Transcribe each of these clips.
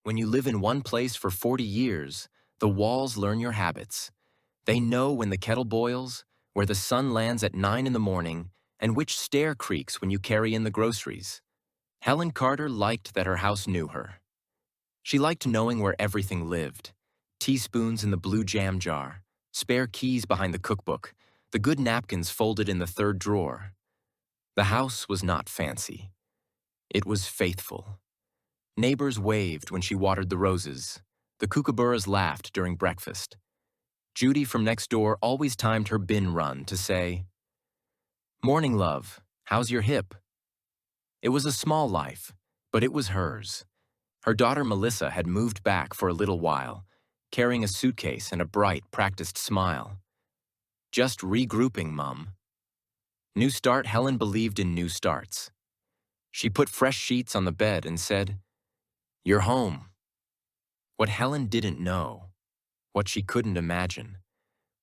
When you live in one place for 40 years, the walls learn your habits. They know when the kettle boils, where the sun lands at 9 in the morning, and which stair creaks when you carry in the groceries. Helen Carter liked that her house knew her. She liked knowing where everything lived. Teaspoons in the blue jam jar, spare keys behind the cookbook, the good napkins folded in the third drawer. The house was not fancy. It was faithful. Neighbors waved when she watered the roses. The kookaburras laughed during breakfast. Judy from next door always timed her bin run to say, "Morning, love. How's your hip?" It was a small life, but it was hers. Her daughter Melissa had moved back for a little while, carrying a suitcase and a bright, practiced smile. "Just regrouping, Mum." New start. Helen believed in new starts. She put fresh sheets on the bed and said, "You're home." What Helen didn't know, what she couldn't imagine,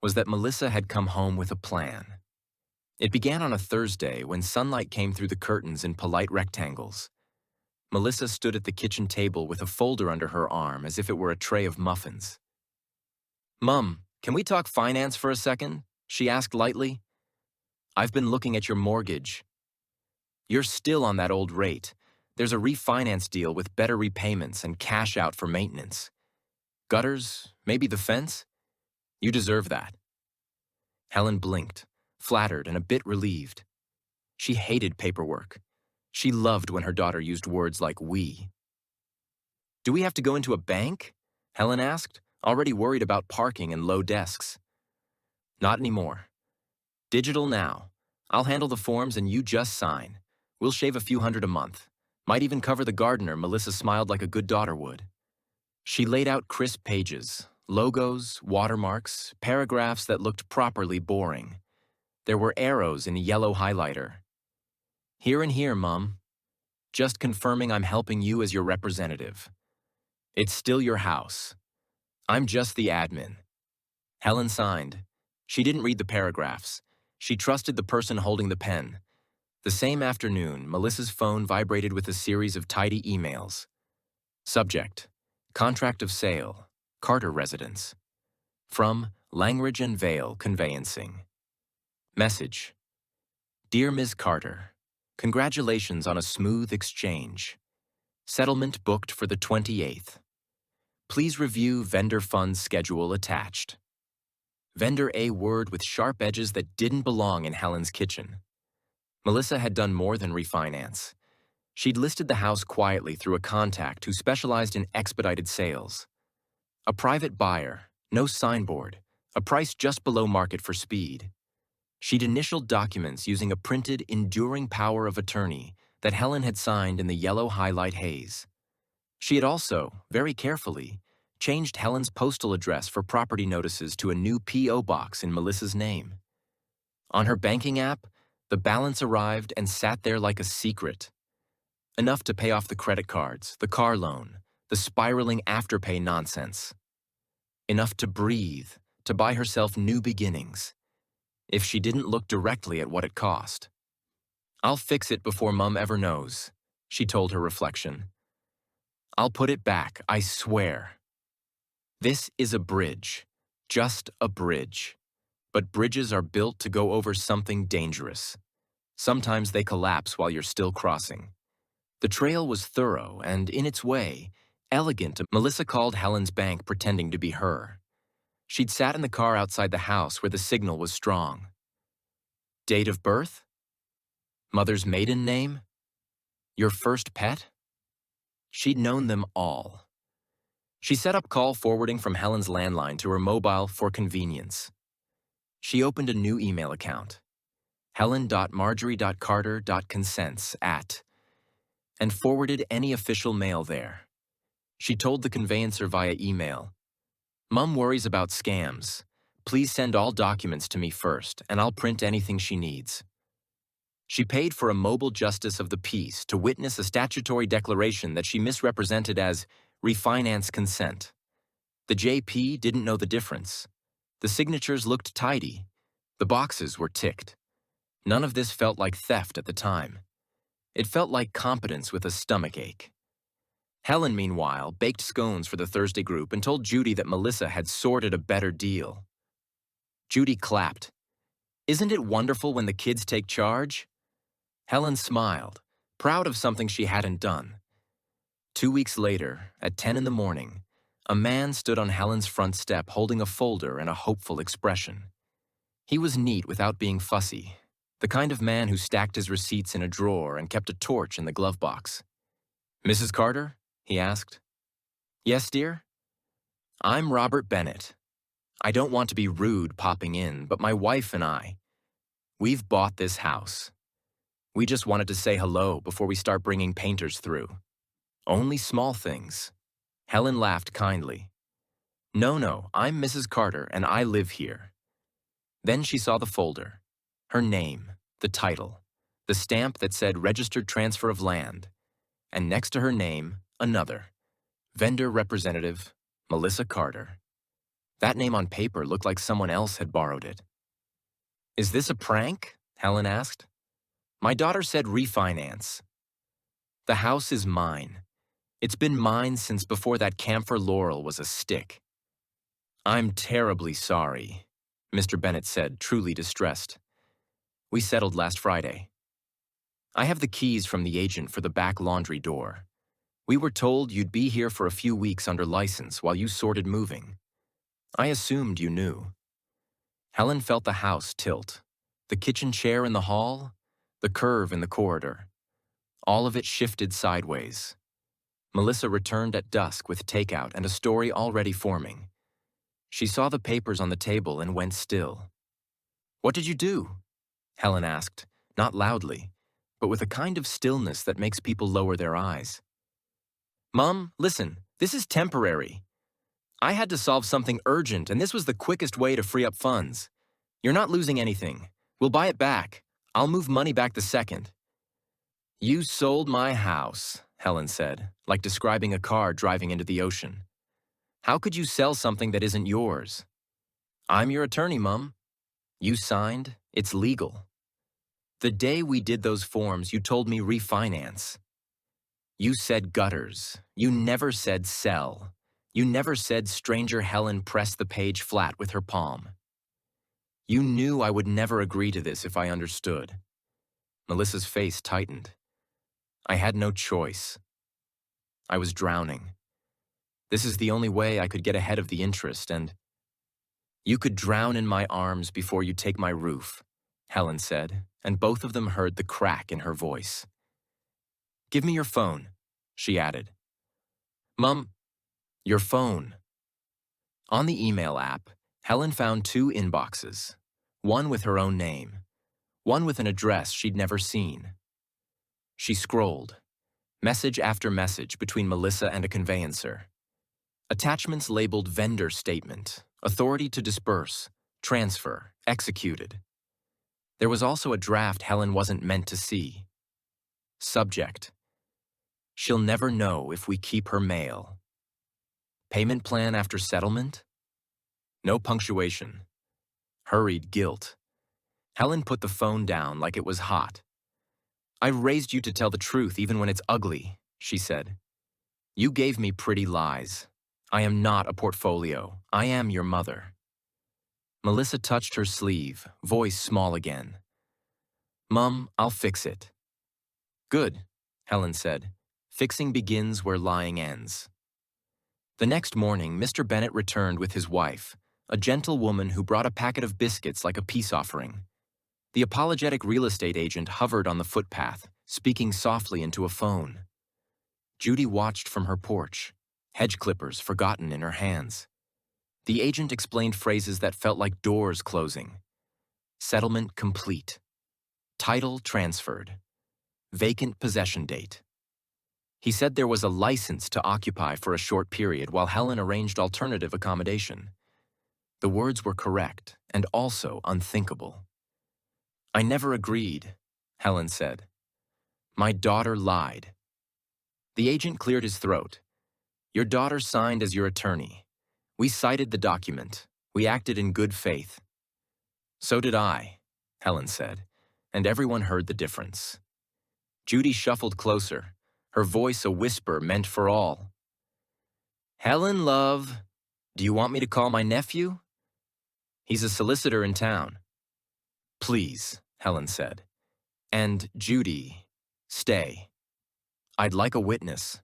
was that Melissa had come home with a plan. It began on a Thursday when sunlight came through the curtains in polite rectangles. Melissa stood at the kitchen table with a folder under her arm as if it were a tray of muffins. "Mum, can we talk finance for a second?" she asked lightly. "I've been looking at your mortgage. You're still on that old rate. There's a refinance deal with better repayments and cash out for maintenance. Gutters, maybe the fence? You deserve that." Helen blinked, flattered and a bit relieved. She hated paperwork. She loved when her daughter used words like "we." "Do we have to go into a bank?" Helen asked, already worried about parking and low desks. "Not anymore. Digital now. I'll handle the forms and you just sign. We'll shave a few hundred a month. Might even cover the gardener." Melissa smiled like a good daughter would. She laid out crisp pages, logos, watermarks, paragraphs that looked properly boring. There were arrows in a yellow highlighter. "Here and here, Mum. Just confirming I'm helping you as your representative. It's still your house. I'm just the admin." Helen signed. She didn't read the paragraphs. She trusted the person holding the pen. The same afternoon, Melissa's phone vibrated with a series of tidy emails. Subject: Contract of Sale, Carter Residence. From Langridge and Vale Conveyancing. Message: Dear Ms. Carter, congratulations on a smooth exchange. Settlement booked for the 28th. Please review vendor funds schedule attached. Vendor A word with sharp edges that didn't belong in Helen's kitchen. Melissa had done more than refinance. She'd listed the house quietly through a contact who specialized in expedited sales. A private buyer, no signboard, a price just below market for speed. She'd initialed documents using a printed, enduring power of attorney that Helen had signed in the yellow highlight haze. She had also, very carefully, changed Helen's postal address for property notices to a new P.O. box in Melissa's name. On her banking app, the balance arrived and sat there like a secret. Enough to pay off the credit cards, the car loan, the spiraling afterpay nonsense. Enough to breathe, to buy herself new beginnings. If she didn't look directly at what it cost. "I'll fix it before Mum ever knows," she told her reflection. "I'll put it back, I swear." This is a bridge, just a bridge. But bridges are built to go over something dangerous. Sometimes they collapse while you're still crossing. The trail was thorough and, in its way, elegant. Melissa called Helen's bank pretending to be her. She'd sat in the car outside the house where the signal was strong. Date of birth? Mother's maiden name? Your first pet? She'd known them all. She set up call forwarding from Helen's landline to her mobile for convenience. She opened a new email account, helen.marjorie.carter.consents@ and forwarded any official mail there. She told the conveyancer via email, "Mum worries about scams. Please send all documents to me first, and I'll print anything she needs." She paid for a mobile justice of the peace to witness a statutory declaration that she misrepresented as refinance consent. The JP didn't know the difference. The signatures looked tidy. The boxes were ticked. None of this felt like theft at the time. It felt like competence with a stomachache. Helen, meanwhile, baked scones for the Thursday group and told Judy that Melissa had sorted a better deal. Judy clapped. "Isn't it wonderful when the kids take charge?" Helen smiled, proud of something she hadn't done. 2 weeks later, at 10 in the morning, a man stood on Helen's front step holding a folder and a hopeful expression. He was neat without being fussy, the kind of man who stacked his receipts in a drawer and kept a torch in the glove box. "Mrs. Carter?" he asked. "Yes, dear?" "I'm Robert Bennett. I don't want to be rude popping in, but my wife and we've bought this house. We just wanted to say hello before we start bringing painters through. Only small things." Helen laughed kindly. No, I'm Mrs. Carter and I live here." Then she saw the folder, her name, the title, the stamp that said Registered Transfer of Land, and next to her name, another, Vendor Representative, Melissa Carter. That name on paper looked like someone else had borrowed it. "Is this a prank?" Helen asked. "My daughter said refinance." "The house is mine. It's been mine since before that camphor laurel was a stick." "I'm terribly sorry," Mr. Bennett said, truly distressed. "We settled last Friday. I have the keys from the agent for the back laundry door. We were told you'd be here for a few weeks under license while you sorted moving. I assumed you knew." Helen felt the house tilt. The kitchen chair in the hall, the curve in the corridor. All of it shifted sideways. Melissa returned at dusk with takeout and a story already forming. She saw the papers on the table and went still. "What did you do?" Helen asked, not loudly, but with a kind of stillness that makes people lower their eyes. "Mom, listen, this is temporary. I had to solve something urgent, and this was the quickest way to free up funds. You're not losing anything. We'll buy it back. I'll move money back the second." "You sold my house," Helen said, like describing a car driving into the ocean. "How could you sell something that isn't yours?" "I'm your attorney, Mum. You signed. It's legal. The day we did those forms, you told me refinance. You said gutters. You never said sell. You never said stranger Helen pressed the page flat with her palm. You knew I would never agree to this if I understood." Melissa's face tightened. "I had no choice. I was drowning. This is the only way I could get ahead of the interest, and—" "You could drown in my arms before you take my roof," Helen said, and both of them heard the crack in her voice. "Give me your phone," she added. "Mum, your phone." On the email app, Helen found 2 inboxes, one with her own name, one with an address she'd never seen. She scrolled, message after message between Melissa and a conveyancer. Attachments labeled vendor statement, authority to disperse, transfer, executed. There was also a draft Helen wasn't meant to see. Subject: she'll never know if we keep her mail. Payment plan after settlement? No punctuation. Hurried guilt. Helen put the phone down like it was hot. "I raised you to tell the truth even when it's ugly," she said. "You gave me pretty lies. I am not a portfolio. I am your mother." Melissa touched her sleeve, voice small again. "Mum, I'll fix it." "Good," Helen said. "Fixing begins where lying ends." The next morning, Mr. Bennett returned with his wife, a gentle woman who brought a packet of biscuits like a peace offering. The apologetic real estate agent hovered on the footpath, speaking softly into a phone. Judy watched from her porch, hedge clippers forgotten in her hands. The agent explained phrases that felt like doors closing. Settlement complete. Title transferred. Vacant possession date. He said there was a license to occupy for a short period while Helen arranged alternative accommodation. The words were correct and also unthinkable. "I never agreed," Helen said. "My daughter lied." The agent cleared his throat. "Your daughter signed as your attorney. We cited the document. We acted in good faith." "So did I," Helen said, and everyone heard the difference. Judy shuffled closer, her voice a whisper meant for all. "Helen, love, do you want me to call my nephew? He's a solicitor in town." "Please," Helen said. "And Judy, stay. I'd like a witness."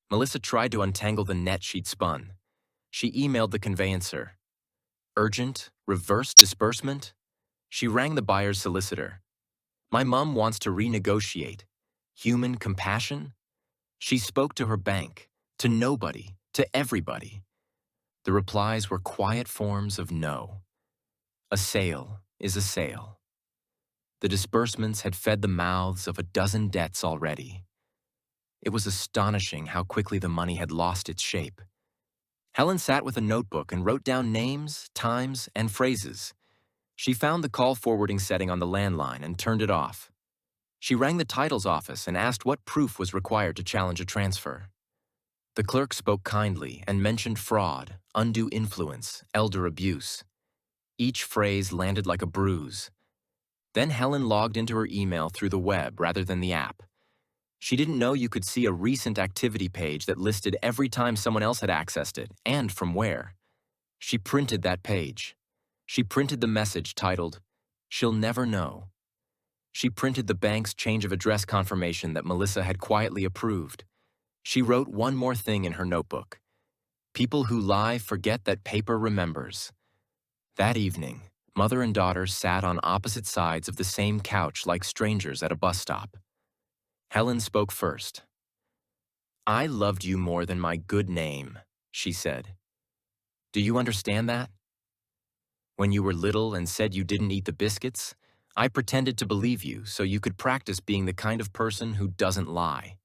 Melissa tried to untangle the net she'd spun. She emailed the conveyancer. Urgent, reverse disbursement? She rang the buyer's solicitor. "My mom wants to renegotiate. Human compassion?" She spoke to her bank, to nobody, to everybody. The replies were quiet forms of no. A sale is a sale. The disbursements had fed the mouths of a dozen debts already. It was astonishing how quickly the money had lost its shape. Helen sat with a notebook and wrote down names, times, and phrases. She found the call forwarding setting on the landline and turned it off. She rang the title's office and asked what proof was required to challenge a transfer. The clerk spoke kindly and mentioned fraud, undue influence, elder abuse. Each phrase landed like a bruise. Then Helen logged into her email through the web rather than the app. She didn't know you could see a recent activity page that listed every time someone else had accessed it, and from where. She printed that page. She printed the message titled, "She'll never know." She printed the bank's change of address confirmation that Melissa had quietly approved. She wrote one more thing in her notebook. People who lie forget that paper remembers. That evening, mother and daughter sat on opposite sides of the same couch like strangers at a bus stop. Helen spoke first. "I loved you more than my good name," she said. "Do you understand that? When you were little and said you didn't eat the biscuits, I pretended to believe you so you could practice being the kind of person who doesn't lie.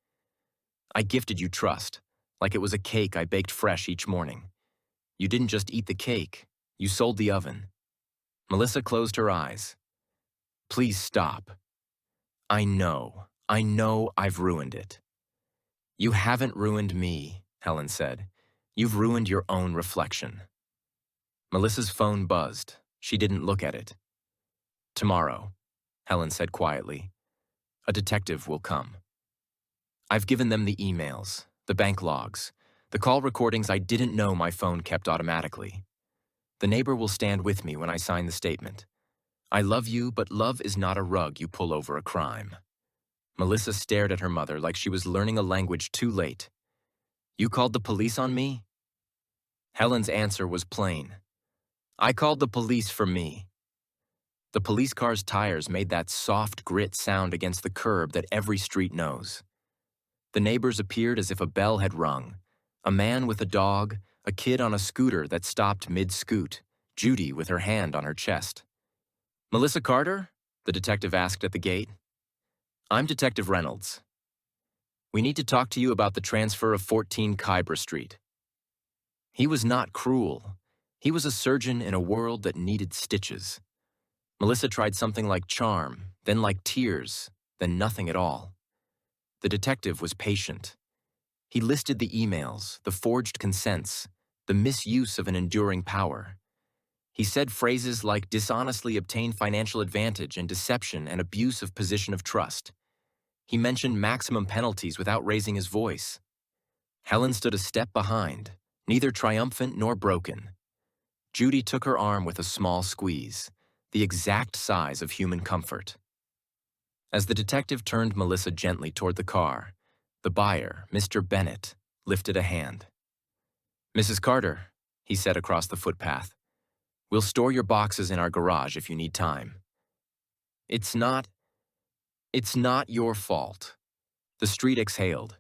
I gifted you trust, like it was a cake I baked fresh each morning. You didn't just eat the cake, you sold the oven." Melissa closed her eyes. "Please stop. I know I've ruined it." "You haven't ruined me," Helen said. "You've ruined your own reflection." Melissa's phone buzzed. She didn't look at it. "Tomorrow," Helen said quietly, "a detective will come. I've given them the emails, the bank logs, the call recordings I didn't know my phone kept automatically. The neighbor will stand with me when I sign the statement. I love you, but love is not a rug you pull over a crime." Melissa stared at her mother like she was learning a language too late. "You called the police on me?" Helen's answer was plain. "I called the police for me." The police car's tires made that soft grit sound against the curb that every street knows. The neighbors appeared as if a bell had rung. A man with a dog, a kid on a scooter that stopped mid-scoot, Judy with her hand on her chest. "Melissa Carter?" the detective asked at the gate. "I'm Detective Reynolds. We need to talk to you about the transfer of 14 Kybra Street." He was not cruel. He was a surgeon in a world that needed stitches. Melissa tried something like charm, then like tears, then nothing at all. The detective was patient. He listed the emails, the forged consents, the misuse of an enduring power. He said phrases like dishonestly obtain financial advantage and deception and abuse of position of trust. He mentioned maximum penalties without raising his voice. Helen stood a step behind, neither triumphant nor broken. Judy took her arm with a small squeeze, the exact size of human comfort. As the detective turned Melissa gently toward the car, the buyer, Mr. Bennett, lifted a hand. "Mrs. Carter," he said across the footpath, "we'll store your boxes in our garage if you need time." It's not your fault." The street exhaled.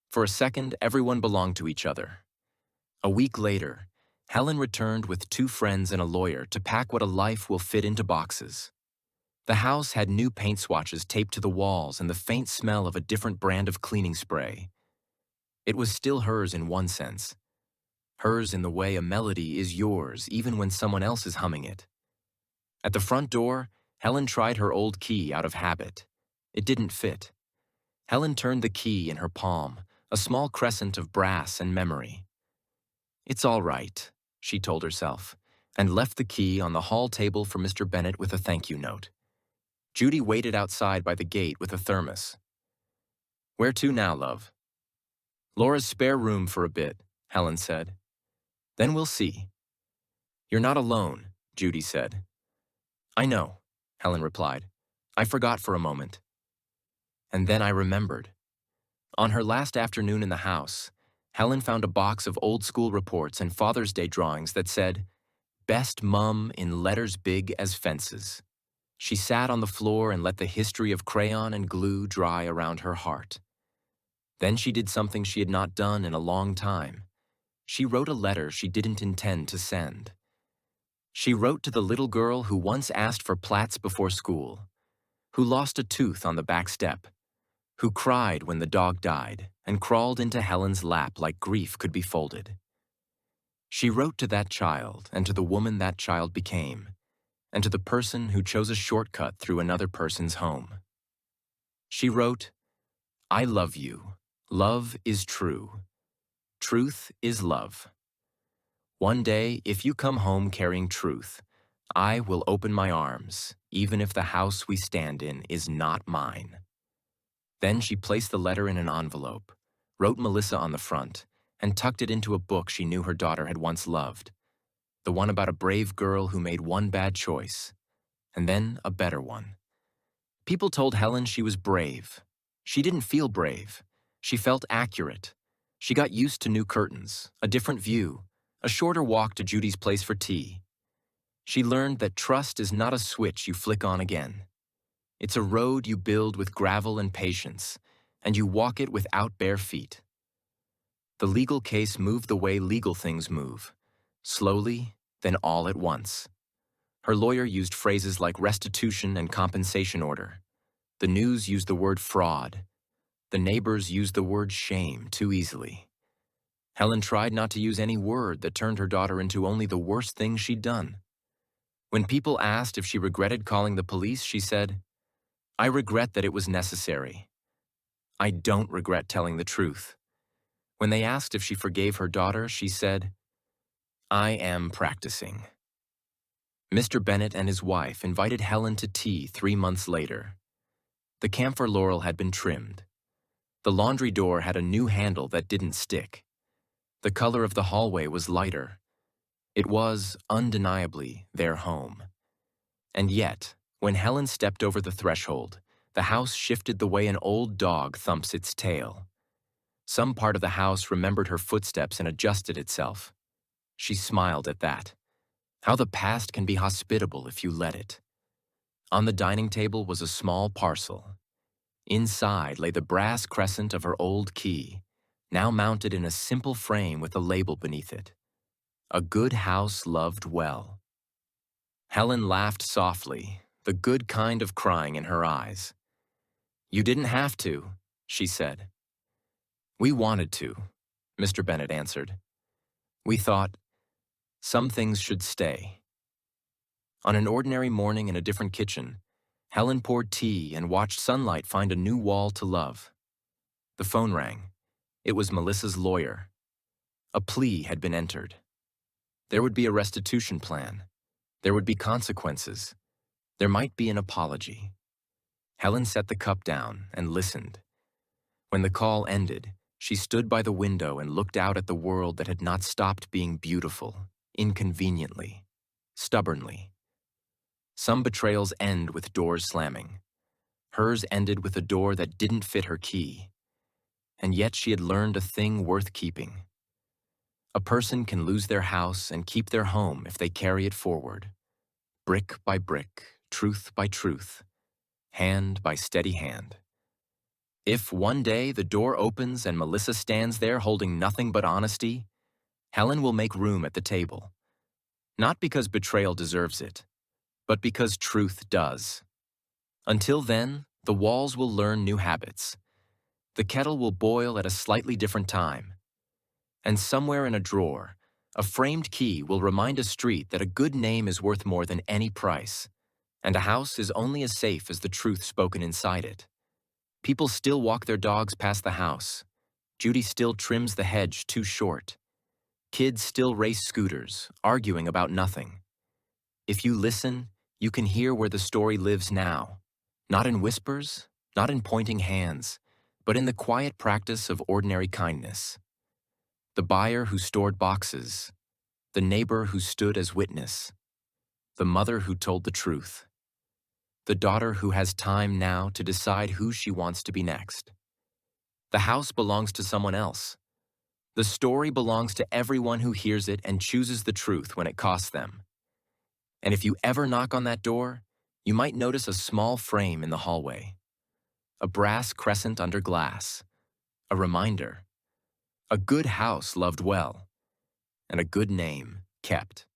For a second, everyone belonged to each other. A week later, Helen returned with 2 friends and a lawyer to pack what a life will fit into boxes. The house had new paint swatches taped to the walls and the faint smell of a different brand of cleaning spray. It was still hers in one sense. Hers in the way a melody is yours even when someone else is humming it. At the front door, Helen tried her old key out of habit. It didn't fit. Helen turned the key in her palm, a small crescent of brass and memory. "It's all right," she told herself, and left the key on the hall table for Mr. Bennett with a thank you note. Judy waited outside by the gate with a thermos. Where to now, love? Laura's spare room for a bit, Helen said. Then we'll see. You're not alone, Judy said. I know, Helen replied. I forgot for a moment. And then I remembered. On her last afternoon in the house, Helen found a box of old school reports and Father's Day drawings that said, Best Mum in letters big as fences. She sat on the floor and let the history of crayon and glue dry around her heart. Then she did something she had not done in a long time. She wrote a letter she didn't intend to send. She wrote to the little girl who once asked for plats before school, who lost a tooth on the back step, who cried when the dog died and crawled into Helen's lap like grief could be folded. She wrote to that child and to the woman that child became, and to the person who chose a shortcut through another person's home. She wrote, I love you. Love is true. Truth is love. One day, if you come home carrying truth, I will open my arms, even if the house we stand in is not mine. Then she placed the letter in an envelope, wrote Melissa on the front, and tucked it into a book she knew her daughter had once loved, the one about a brave girl who made one bad choice, and then a better one. People told Helen she was brave. She didn't feel brave. She felt accurate. She got used to new curtains, a different view, a shorter walk to Judy's place for tea. She learned that trust is not a switch you flick on again. It's a road you build with gravel and patience, and you walk it without bare feet. The legal case moved the way legal things move, slowly, then all at once. Her lawyer used phrases like restitution and compensation order. The news used the word fraud. The neighbors used the word shame too easily. Helen tried not to use any word that turned her daughter into only the worst thing she'd done. When people asked if she regretted calling the police, she said, I regret that it was necessary. I don't regret telling the truth. When they asked if she forgave her daughter, she said, I am practicing. Mr. Bennett and his wife invited Helen to tea 3 months later. The camphor laurel had been trimmed. The laundry door had a new handle that didn't stick. The color of the hallway was lighter. It was, undeniably, their home. And yet, when Helen stepped over the threshold, the house shifted the way an old dog thumps its tail. Some part of the house remembered her footsteps and adjusted itself. She smiled at that. How the past can be hospitable if you let it. On the dining table was a small parcel. Inside lay the brass crescent of her old key, now mounted in a simple frame with a label beneath it. A good house loved well. Helen laughed softly, the good kind of crying in her eyes. You didn't have to, she said. We wanted to, Mr. Bennett answered. We thought, some things should stay. On an ordinary morning in a different kitchen, Helen poured tea and watched sunlight find a new wall to love. The phone rang. It was Melissa's lawyer. A plea had been entered. There would be a restitution plan. There would be consequences. There might be an apology. Helen set the cup down and listened. When the call ended, she stood by the window and looked out at the world that had not stopped being beautiful, inconveniently, stubbornly. Some betrayals end with doors slamming. Hers ended with a door that didn't fit her key. And yet she had learned a thing worth keeping. A person can lose their house and keep their home if they carry it forward, brick by brick, truth by truth, hand by steady hand. If one day the door opens and Melissa stands there holding nothing but honesty, Helen will make room at the table. Not because betrayal deserves it, but because truth does. Until then, the walls will learn new habits. The kettle will boil at a slightly different time. And somewhere in a drawer, a framed key will remind a street that a good name is worth more than any price, and a house is only as safe as the truth spoken inside it. People still walk their dogs past the house. Judy still trims the hedge too short. Kids still race scooters, arguing about nothing. If you listen, you can hear where the story lives now. Not in whispers, not in pointing hands, but in the quiet practice of ordinary kindness. The buyer who stored boxes, the neighbor who stood as witness, the mother who told the truth, the daughter who has time now to decide who she wants to be next. The house belongs to someone else. The story belongs to everyone who hears it and chooses the truth when it costs them. And if you ever knock on that door, you might notice a small frame in the hallway, a brass crescent under glass, a reminder, a good house loved well, and a good name kept.